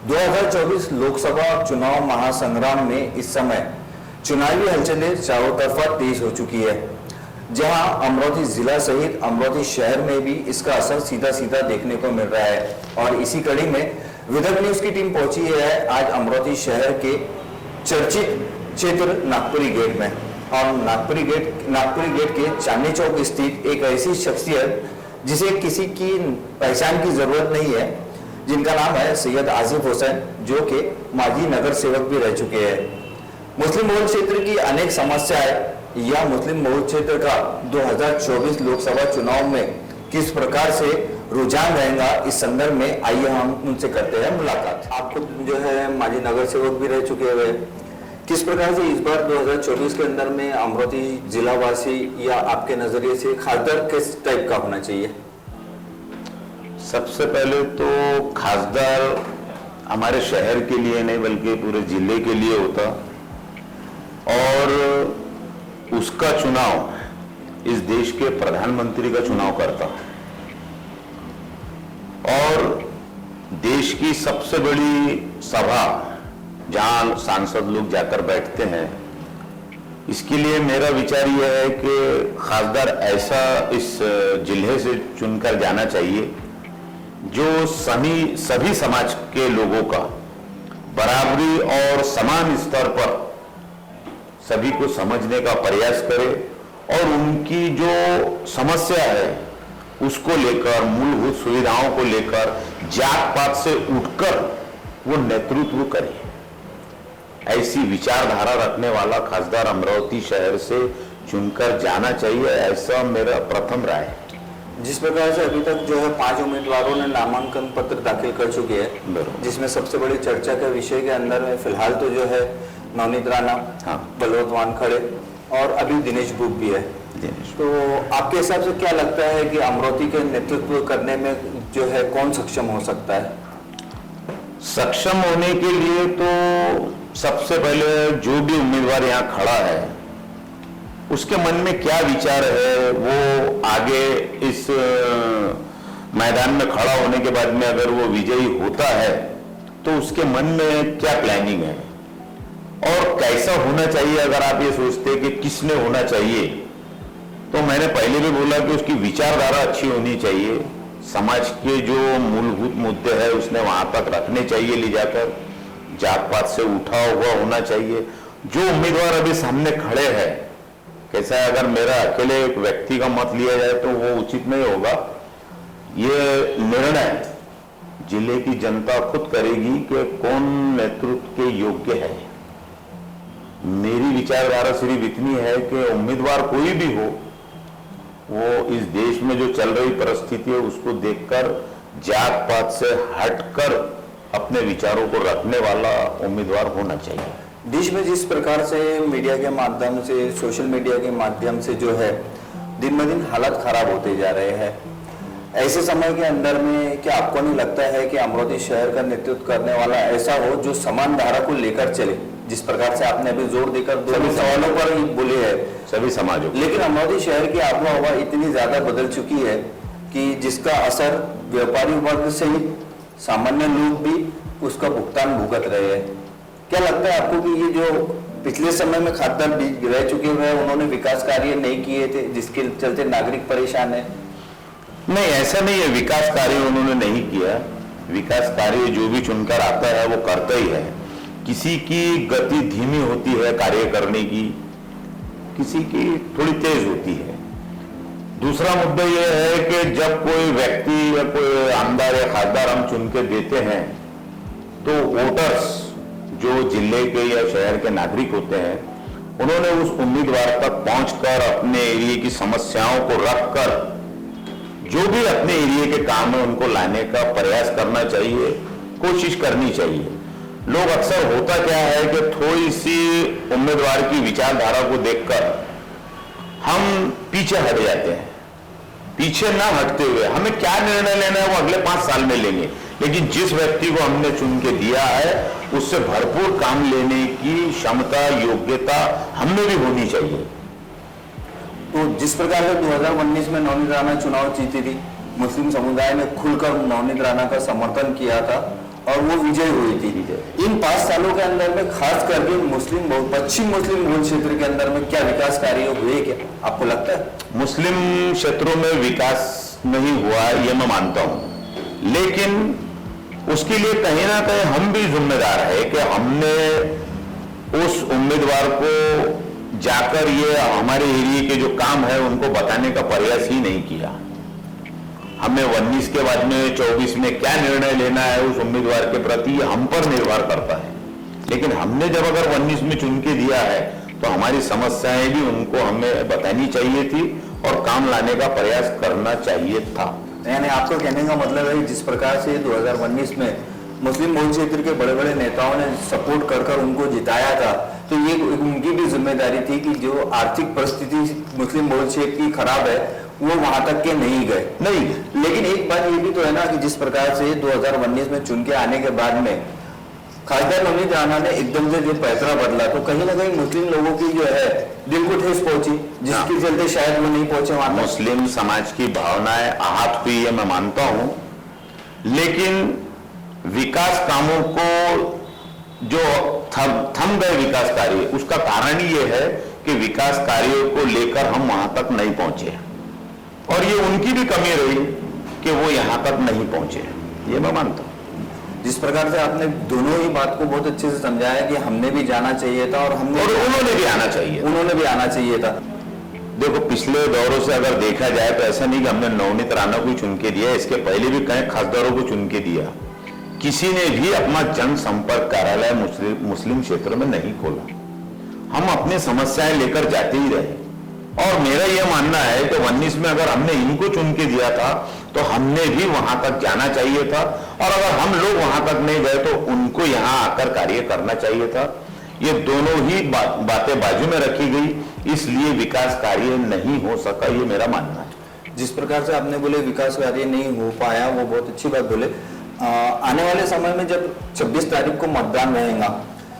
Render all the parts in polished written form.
2024 लोकसभा चुनाव महासंग्राम में इस समय चुनावी हलचलें चारों तरफा तेज हो चुकी है। जहां अमरोही जिला सहित अमरोही शहर में भी इसका असर सीधा सीधा देखने को मिल रहा है। और इसी कड़ी में विदर्भ न्यूज की टीम पहुंची है आज अमरोही शहर के चर्चित क्षेत्र नागपुरी गेट में। और नागपुरी गेट के चांदनी चौक स्थित एक ऐसी शख्सियत जिसे किसी की पहचान की जरूरत नहीं है, जिनका नाम है सैयद आसिफ हुसैन, जो कि माजी नगर सेवक भी रह चुके हैं। मुस्लिम बहुल क्षेत्र की अनेक समस्याएं या मुस्लिम बहुल क्षेत्र का 2024 लोकसभा चुनाव में किस प्रकार से रुझान रहेगा, इस संदर्भ में आइए हम उनसे करते हैं मुलाकात। आप खुद जो है माजी नगर सेवक भी रह चुके हुए, किस प्रकार से इस बार 2024 के अंदर में अमरोही जिलावासी या आपके नजरिए से खासदार किस टाइप का होना चाहिए? सबसे पहले तो खासदार हमारे शहर के लिए नहीं बल्कि पूरे जिले के लिए होता और उसका चुनाव इस देश के प्रधानमंत्री का चुनाव करता और देश की सबसे बड़ी सभा जहां सांसद लोग जाकर बैठते हैं, इसके लिए मेरा विचार यह है कि खासदार ऐसा इस जिले से चुनकर जाना चाहिए जो सभी समाज के लोगों का बराबरी और समान स्तर पर सभी को समझने का प्रयास करे और उनकी जो समस्या है उसको लेकर, मूलभूत सुविधाओं को लेकर जात पात से उठकर वो नेतृत्व करे। ऐसी विचारधारा रखने वाला खासदार अमरावती शहर से चुनकर जाना चाहिए, ऐसा मेरा प्रथम राय है। जिस प्रकार से अभी तक जो है 5 उम्मीदवारों ने नामांकन पत्र दाखिल कर चुके हैं, जिसमें सबसे बड़ी चर्चा के विषय के अंदर में फिलहाल तो जो है नवनीत राणा, बलवंत वानखड़े और अभी दिनेश बुक भी है। तो आपके हिसाब से क्या लगता है कि अमरावती के नेतृत्व करने में जो है कौन सक्षम हो सकता है? सक्षम होने के लिए तो सबसे पहले जो भी उम्मीदवार यहाँ खड़ा है उसके मन में क्या विचार है, वो आगे इस मैदान में खड़ा होने के बाद में अगर वो विजयी होता है तो उसके मन में क्या प्लानिंग है और कैसा होना चाहिए। अगर आप ये सोचते कि किसने होना चाहिए, तो मैंने पहले भी बोला कि उसकी विचारधारा अच्छी होनी चाहिए, समाज के जो मूलभूत मुद्दे हैं उसने वहां तक रखने चाहिए ले जाकर, जात पात से उठा हुआ होना चाहिए। जो उम्मीदवार अभी सामने खड़े हैं, कैसा है, अगर मेरा अकेले एक व्यक्ति का मत लिया जाए तो वो उचित नहीं होगा। ये निर्णय जिले की जनता खुद करेगी कि कौन नेतृत्व के योग्य है। मेरी विचारधारा सिर्फ इतनी है कि उम्मीदवार कोई भी हो, वो इस देश में जो चल रही परिस्थिति है उसको देखकर जात पात से हटकर अपने विचारों को रखने वाला उम्मीदवार होना चाहिए। देश में जिस प्रकार से मीडिया के माध्यम से, सोशल मीडिया के माध्यम से जो है दिन ब दिन हालात खराब होते जा रहे हैं, ऐसे समय के अंदर में क्या आपको नहीं लगता है कि अमरोही शहर का नेतृत्व करने वाला ऐसा हो जो समान धारा को लेकर चले? जिस प्रकार से आपने अभी जोर देकर दोनों सवालों पर ही बोले हैं सभी समाजों, लेकिन अमरोही शहर की आबो हवा इतनी ज्यादा बदल चुकी है कि जिसका असर व्यापारी वर्ग से ही सामान्य लोग भी उसका भुगतान भुगत रहे हैं। क्या लगता है आपको कि ये जो पिछले समय में खासदार रह चुके हुए हैं, उन्होंने विकास कार्य नहीं किए थे जिसके चलते नागरिक परेशान है? नहीं, ऐसा नहीं है विकास कार्य उन्होंने नहीं किया। विकास कार्य जो भी चुनकर आता है वो करता ही है। किसी की गति धीमी होती है कार्य करने की, किसी की थोड़ी तेज होती है। दूसरा मुद्दा यह है कि जब कोई व्यक्ति या कोई आमदार या खासदार हम चुन के देते हैं तो वोटर्स जो जिले के या शहर के नागरिक होते हैं, उन्होंने उस उम्मीदवार तक पहुंचकर अपने एरिया की समस्याओं को रखकर जो भी अपने एरिया के काम है उनको लाने का प्रयास करना चाहिए, कोशिश करनी चाहिए। लोग अक्सर होता क्या है कि थोड़ी सी उम्मीदवार की विचारधारा को देखकर हम पीछे हट जाते हैं। पीछे ना हटते हुए हमें क्या निर्णय लेना है वो अगले 5 साल में लेंगे, लेकिन जिस व्यक्ति को हमने चुन के दिया है उससे भरपूर काम लेने की क्षमता, योग्यता हमें भी होनी चाहिए। तो जिस प्रकार से 2019 में नवनीत राणा चुनाव जीती थी, मुस्लिम समुदाय ने खुलकर नवनीत राणा का समर्थन किया था और वो विजय हुई थी। इन 5 सालों के अंदर में खास करके पश्चिम मुस्लिम बहुल क्षेत्र के अंदर में क्या विकास कार्य हुए, क्या आपको लगता है? मुस्लिम क्षेत्रों में विकास नहीं हुआ ये मैं मानता हूं, लेकिन उसके लिए कहीं ना कहीं हम भी जिम्मेदार है कि हमने उस उम्मीदवार को जाकर ये हमारे एरिया के जो काम है उनको बताने का प्रयास ही नहीं किया। हमें 19 के बाद में 24 में क्या निर्णय लेना है उस उम्मीदवार के प्रति हम पर निर्भर करता है, लेकिन हमने जब अगर 19 में चुन के दिया है तो हमारी समस्याएं भी उनको हमें बतानी चाहिए थी और काम लाने का प्रयास करना चाहिए था। यानी आपको कहने का मतलब है जिस प्रकार से 2019 में मुस्लिम बहुल क्षेत्र के बड़े बड़े नेताओं ने सपोर्ट कर उनको जिताया था, तो ये उनकी भी जिम्मेदारी थी कि जो आर्थिक परिस्थिति मुस्लिम बहुल क्षेत्र की खराब है वो वहां तक के नहीं गए। नहीं, लेकिन एक बात ये भी तो है ना कि जिस प्रकार से 2019 में चुन के आने के बाद में खासदार नवनीत राणा ने एकदम से जो पैतरा बदला, तो कहीं ना कहीं मुस्लिम लोगों की जो है दिल को ठेस पहुंची, जिसके चलते शायद वो नहीं पहुंचे वहां। मुस्लिम समाज की भावनाएं आहत हुई है मैं मानता हूं, लेकिन विकास कामों को जो थम गए विकास कार्य, उसका कारण ये है कि विकास कार्यों को लेकर हम वहां तक नहीं पहुंचे और ये उनकी भी कमी रही कि वो यहां तक नहीं पहुंचे, ये मैं मानता हूं। जिस प्रकार से आपने दोनों ही बात को बहुत अच्छे से समझाया कि हमने भी जाना चाहिए था और उन्होंने भी आना चाहिए था। देखो, पिछले दौरों से अगर देखा जाए तो ऐसा नहीं कि हमने नवनीत राणा को चुन के दिया, इसके पहले भी कई खासदारों को चुन के दिया। किसी ने भी अपना जनसंपर्क कार्यालय मुस्लिम क्षेत्र में नहीं खोला। हम अपनी समस्याएं लेकर जाते ही रहे और मेरा यह मानना है कि 19 में अगर हमने इनको चुन के दिया था तो हमने भी वहां तक जाना चाहिए था, और अगर हम लोग वहां तक नहीं गए तो उनको यहां आकर कार्य करना चाहिए था। ये दोनों ही बातें बाजू में रखी गई, इसलिए विकास कार्य नहीं हो सका, ये मेरा मानना है। जिस प्रकार से आपने बोले विकास कार्य नहीं हो पाया, वो बहुत अच्छी बात बोले। आने वाले समय में जब 26 तारीख को मतदान रहेगा,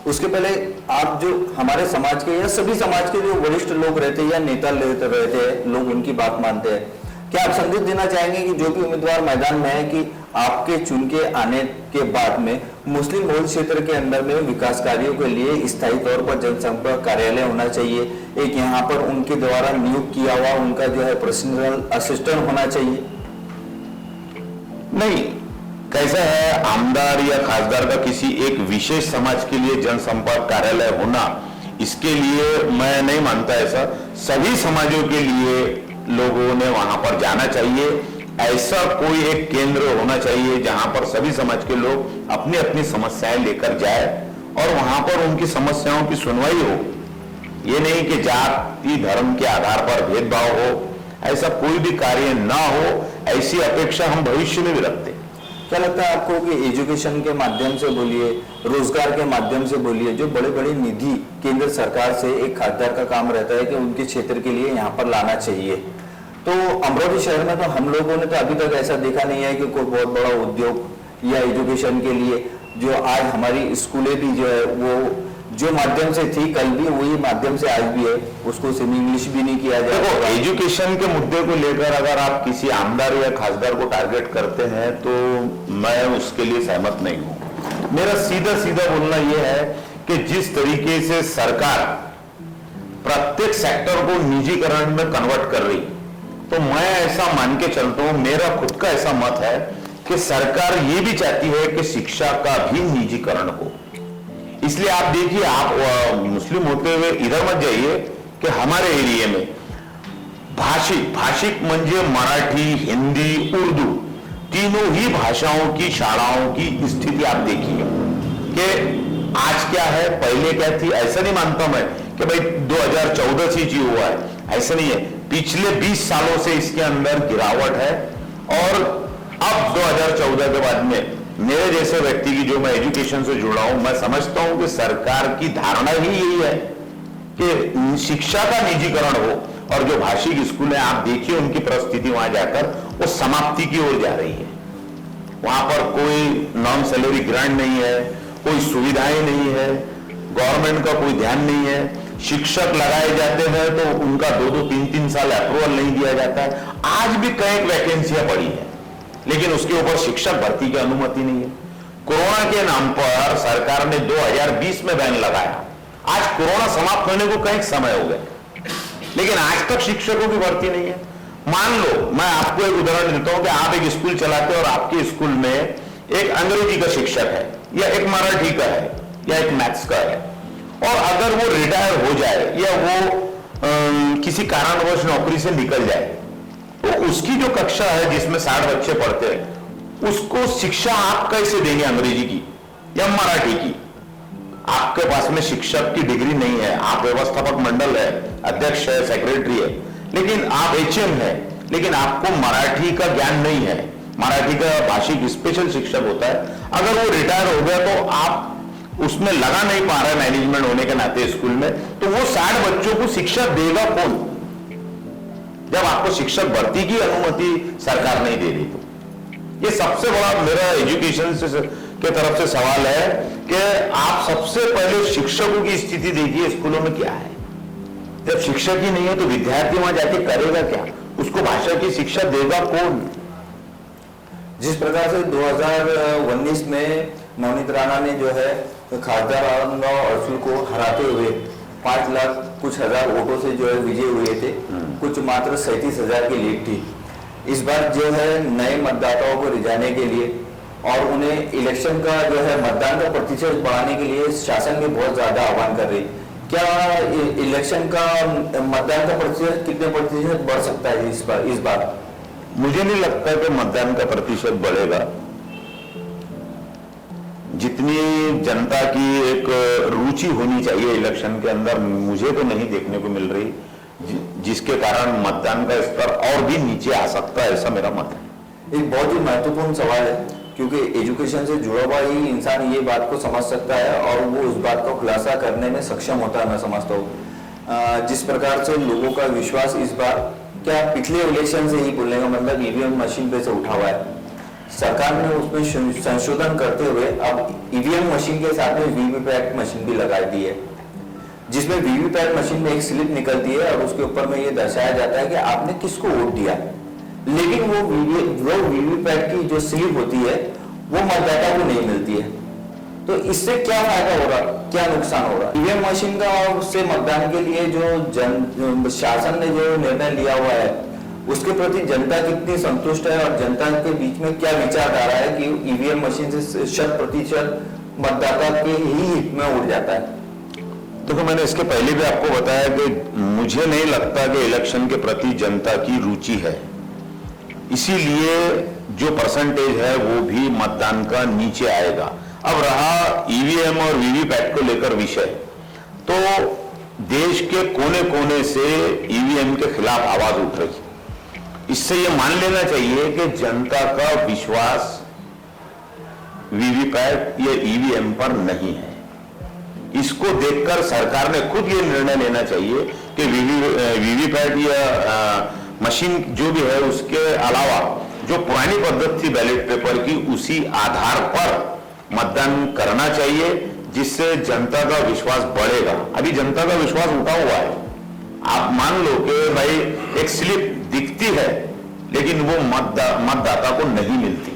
उसके पहले आप जो हमारे समाज के या सभी समाज के जो वरिष्ठ लोग रहते हैं या नेता रहते हैं, लोग उनकी बात मानते हैं, क्या आप संदेश देना चाहेंगे कि जो भी उम्मीदवार मैदान में है कि आपके चुन के आने के बाद में मुस्लिम बहुल क्षेत्र के अंदर में विकास कार्यों के लिए स्थायी तौर पर जनसंपर्क कार्यालय होना चाहिए, एक यहाँ पर उनके द्वारा नियुक्त किया हुआ उनका जो है पर्सनल असिस्टेंट होना चाहिए? नहीं, कैसा है, आमदार या खासदार का किसी एक विशेष समाज के लिए जनसंपर्क कार्यालय होना, इसके लिए मैं नहीं मानता ऐसा। सभी समाजों के लिए लोगों ने वहां पर जाना चाहिए। ऐसा कोई एक केंद्र होना चाहिए जहां पर सभी समाज के लोग अपनी अपनी समस्याएं लेकर जाए और वहां पर उनकी समस्याओं की सुनवाई हो। ये नहीं कि जाति धर्म के आधार पर भेदभाव हो, ऐसा कोई भी कार्य ना हो, ऐसी अपेक्षा हम भविष्य में भी रखते हैं। क्या लगता है आपको कि एजुकेशन के माध्यम से बोलिए, रोजगार के माध्यम से बोलिए, जो बड़े बड़े निधि केंद्र सरकार से एक खासदार का काम रहता है कि उनके क्षेत्र के लिए यहाँ पर लाना चाहिए, तो अमरोही शहर में तो हम लोगों ने तो अभी तक ऐसा देखा नहीं है कि कोई बहुत बड़ा उद्योग या एजुकेशन के लिए जो आज हमारी स्कूलें भी जो है वो जो माध्यम से थी कल भी वही माध्यम से आज भी है, उसको सेमी इंग्लिश भी नहीं किया जाए। देखो, एजुकेशन के मुद्दे को लेकर अगर आप किसी आमदार या खासदार को टारगेट करते हैं तो मैं उसके लिए सहमत नहीं हूं। मेरा सीधा सीधा बोलना यह है कि जिस तरीके से सरकार प्रत्येक सेक्टर को निजीकरण में कन्वर्ट कर रही, तो मैं ऐसा मान के चलता हूं, मेरा खुद का ऐसा मत है कि सरकार ये भी चाहती है कि शिक्षा का भी निजीकरण हो। इसलिए आप देखिए, आप मुस्लिम होते हुए इधर मत जाइए कि हमारे एरिया में भाषिक म्हणजे मराठी, हिंदी, उर्दू, तीनों ही भाषाओं की शालाओं की स्थिति आप देखिए कि आज क्या है, पहले क्या थी। ऐसा नहीं मानता मैं कि भाई 2014 से जी हुआ है, ऐसा नहीं है। पिछले 20 सालों से इसके अंदर गिरावट है और अब 2014 के बाद में मेरे जैसे व्यक्ति की, जो मैं एजुकेशन से जुड़ा हूं, मैं समझता हूं कि सरकार की धारणा ही यही है कि शिक्षा का निजीकरण हो और जो भाषिक स्कूल है आप देखिए उनकी परिस्थिति वहां जाकर वो समाप्ति की ओर जा रही है। वहां पर कोई नॉन सैलरी ग्रांट नहीं है, कोई सुविधाएं नहीं है, गवर्नमेंट का कोई ध्यान नहीं है। शिक्षक लगाए जाते हैं तो उनका 2-2, 3-3 साल अप्रूवल नहीं दिया जाता है। आज भी कई वैकेंसियां पड़ी है लेकिन उसके ऊपर शिक्षक भर्ती की अनुमति नहीं है। कोरोना के नाम पर सरकार ने 2020 में बैन लगाया। आज कोरोना समाप्त होने को कई समय हो गए, लेकिन आज तक शिक्षकों की भर्ती नहीं है। मान लो, मैं आपको एक उदाहरण देता हूं कि आप एक स्कूल चलाते हो और आपके स्कूल में एक अंग्रेजी का शिक्षक है, या एक मराठी का है, या एक मैथ्स का है, और अगर वो रिटायर हो जाए या वो किसी कारणवश नौकरी से निकल जाए, तो उसकी जो कक्षा है जिसमें 60 बच्चे पढ़ते हैं, उसको शिक्षा आप कैसे देंगे अंग्रेजी की या मराठी की? आपके पास में शिक्षक की डिग्री नहीं है, आप व्यवस्थापक मंडल है, अध्यक्ष है, सेक्रेटरी है, लेकिन आप एचएम है, लेकिन आपको मराठी का ज्ञान नहीं है। मराठी का भाषिक स्पेशल शिक्षक होता है, अगर वो रिटायर हो गया तो आप उसमें लगा नहीं पा रहे मैनेजमेंट होने के नाते स्कूल में, तो वो 60 बच्चों को शिक्षा देगा कौन, जब आपको शिक्षक भर्ती की अनुमति सरकार नहीं दे रही? तो ये सबसे बड़ा मेरा एजुकेशन के तरफ से सवाल है कि आप सबसे पहले शिक्षकों की स्थिति देखिए स्कूलों में क्या है। जब शिक्षक ही नहीं है तो विद्यार्थी वहां जाके करेगा क्या? उसको भाषा की शिक्षा देगा कौन? जिस प्रकार से 2019 में नवनीत राणा ने जो है खासदार आनंदराव अडसूल को हराते हुए 5 लाख कुछ हजार वोटों से जो है विजय हुए थे, कुछ मात्र 37,000 की लीड थी। इस बार जो है नए मतदाताओं को रिझाने के लिए और उन्हें इलेक्शन का जो है मतदान का प्रतिशत बढ़ाने के लिए शासन भी बहुत ज्यादा आह्वान कर रही। क्या इलेक्शन का मतदान का प्रतिशत कितने प्रतिशत बढ़ सकता है इस बार? मुझे नहीं लगता कि मतदान का प्रतिशत बढ़ेगा। जितनी जनता की एक रुचि होनी चाहिए इलेक्शन के अंदर, मुझे तो नहीं देखने को मिल रही, जिसके कारण मतदान का स्तर और भी नीचे आ सकता है, ऐसा मेरा मत है। एक बहुत ही महत्वपूर्ण सवाल है, क्योंकि एजुकेशन से जुड़ा हुआ ही इंसान ये बात को समझ सकता है और वो उस बात को खुलासा करने में सक्षम होता है, मैं समझता हूँ। जिस प्रकार से लोगों का विश्वास इस बार, क्या पिछले इलेक्शन से ही बोलने का मतलब ईवीएम मशीन पे से उठा हुआ है। सरकार ने उसमें संशोधन करते हुए अब ईवीएम मशीन के साथ में वीवीपैट मशीन भी लगा दी है, जिसमें वीवीपैट मशीन में एक स्लिप निकलती है और उसके ऊपर में ये दर्शाया जाता है कि आपने किसको वोट दिया, लेकिन वो वीवीपैट की जो स्लिप होती है वो मतदाता को नहीं मिलती है। तो इससे क्या फायदा होगा, क्या नुकसान होगा? ईवीएम मशीन का से मतदान के लिए जो शासन ने जो निर्णय लिया हुआ है उसके प्रति जनता कितनी संतुष्ट है और जनता के बीच में क्या विचारधारा है कि ईवीएम मशीन से 100% मतदाता के ही हित में उड़ जाता है? देखो, मैंने इसके पहले भी आपको बताया कि मुझे नहीं लगता कि इलेक्शन के प्रति जनता की रुचि है, इसीलिए जो परसेंटेज है वो भी मतदान का नीचे आएगा। अब रहा ईवीएम और वीवीपैट को लेकर विषय, तो देश के कोने कोने से ईवीएम के खिलाफ आवाज उठ रही। इससे यह मान लेना चाहिए कि जनता का विश्वास वीवीपैट या ईवीएम पर नहीं है। इसको देखकर सरकार ने खुद ये निर्णय लेना चाहिए कि वीवीपैट या मशीन जो भी है उसके अलावा जो पुरानी पद्धति थी बैलेट पेपर की, उसी आधार पर मतदान करना चाहिए, जिससे जनता का विश्वास बढ़ेगा। अभी जनता का विश्वास उठा हुआ है। आप मान लो कि भाई एक स्लिप दिखती है लेकिन वो मतदाता को नहीं मिलती।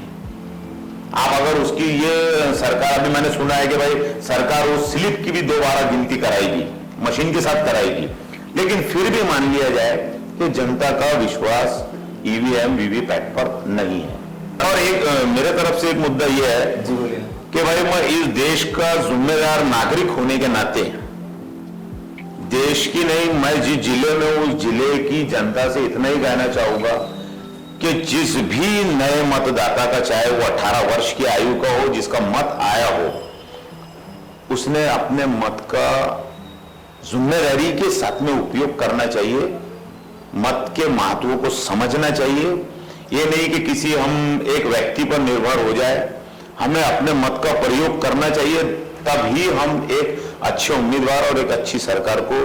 आप अगर उसकी ये सरकार, अभी मैंने सुना है कि भाई सरकार उस स्लिप की भी दोबारा गिनती कराएगी, मशीन के साथ कराएगी, लेकिन फिर भी मान लिया जाए कि जनता का विश्वास ईवीएम वीवीपैट पर नहीं है। और एक मेरे तरफ से एक मुद्दा यह है जी बोलिए कि भाई मैं इस देश का जिम्मेदार नागरिक होने के नाते, देश की नहीं, मैं जिस जिले में हूं उस जिले की जनता से इतना ही कहना चाहूंगा कि जिस भी नए मतदाता का, चाहे वो 18 वर्ष की आयु का हो, जिसका मत आया हो, उसने अपने मत का जिम्मेदारी के साथ में उपयोग करना चाहिए। मत के महत्व को समझना चाहिए। ये नहीं कि किसी हम एक व्यक्ति पर निर्भर हो जाए, हमें अपने मत का प्रयोग करना चाहिए, तभी हम एक अच्छे उम्मीदवार और एक अच्छी सरकार को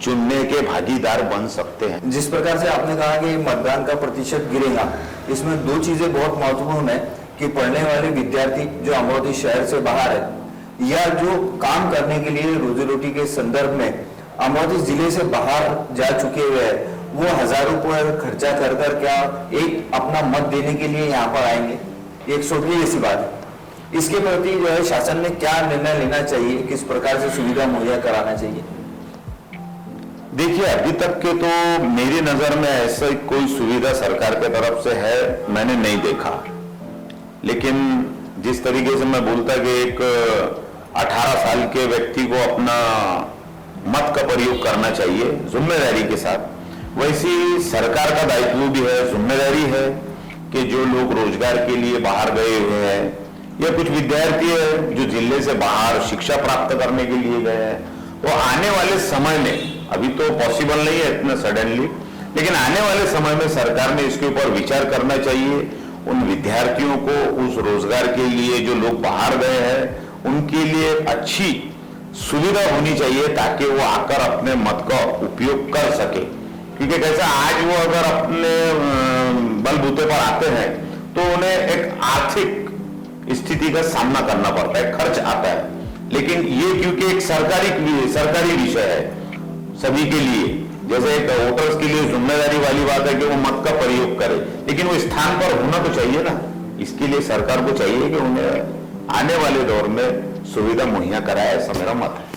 चुनने के भागीदार बन सकते हैं। जिस प्रकार से आपने कहा कि मतदान का प्रतिशत गिरेगा, इसमें दो चीजें बहुत महत्वपूर्ण है कि पढ़ने वाले विद्यार्थी जो अमरोही शहर से बाहर है या जो काम करने के लिए रोजी रोटी के संदर्भ में अमरोही जिले से बाहर जा चुके हुए हैं, वो हजारों रुपए खर्चा कर क्या एक अपना मत देने के लिए यहाँ पर आएंगे? एक सोचने जैसी बात है। इसके प्रति जो है शासन ने क्या निर्णय लेना चाहिए, किस प्रकार से सुविधा मुहैया कराना चाहिए? देखिए, अभी तक के तो मेरी नजर में ऐसा कोई सुविधा सरकार के तरफ से है मैंने नहीं देखा। लेकिन जिस तरीके से मैं बोलता कि एक 18 साल के व्यक्ति को अपना मत का प्रयोग करना चाहिए जिम्मेदारी के साथ, वैसी सरकार का दायित्व भी है, जिम्मेदारी है कि जो लोग रोजगार के लिए बाहर गए हुए हैं या कुछ विद्यार्थी है जो जिले से बाहर शिक्षा प्राप्त करने के लिए गए हैं, वो आने वाले समय में, अभी तो पॉसिबल नहीं है इतना सडनली, लेकिन आने वाले समय में सरकार ने इसके ऊपर विचार करना चाहिए। उन विद्यार्थियों को उस रोजगार के लिए जो लोग बाहर गए हैं उनके लिए अच्छी सुविधा होनी चाहिए ताकि वो आकर अपने मत का उपयोग कर सके। क्योंकि कैसा, आज वो अगर अपने बलबूते पर आते हैं तो उन्हें एक आर्थिक स्थिति का सामना करना पड़ता है, खर्च आता है। लेकिन ये क्योंकि एक सरकारी विषय है सभी के लिए, जैसे एक वोटर्स के लिए जिम्मेदारी वाली बात है कि वो मत का प्रयोग करे, लेकिन वो स्थान पर होना तो चाहिए ना। इसके लिए सरकार को चाहिए कि उन्हें आने वाले दौर में सुविधा मुहैया कराए, ऐसा मेरा मत है।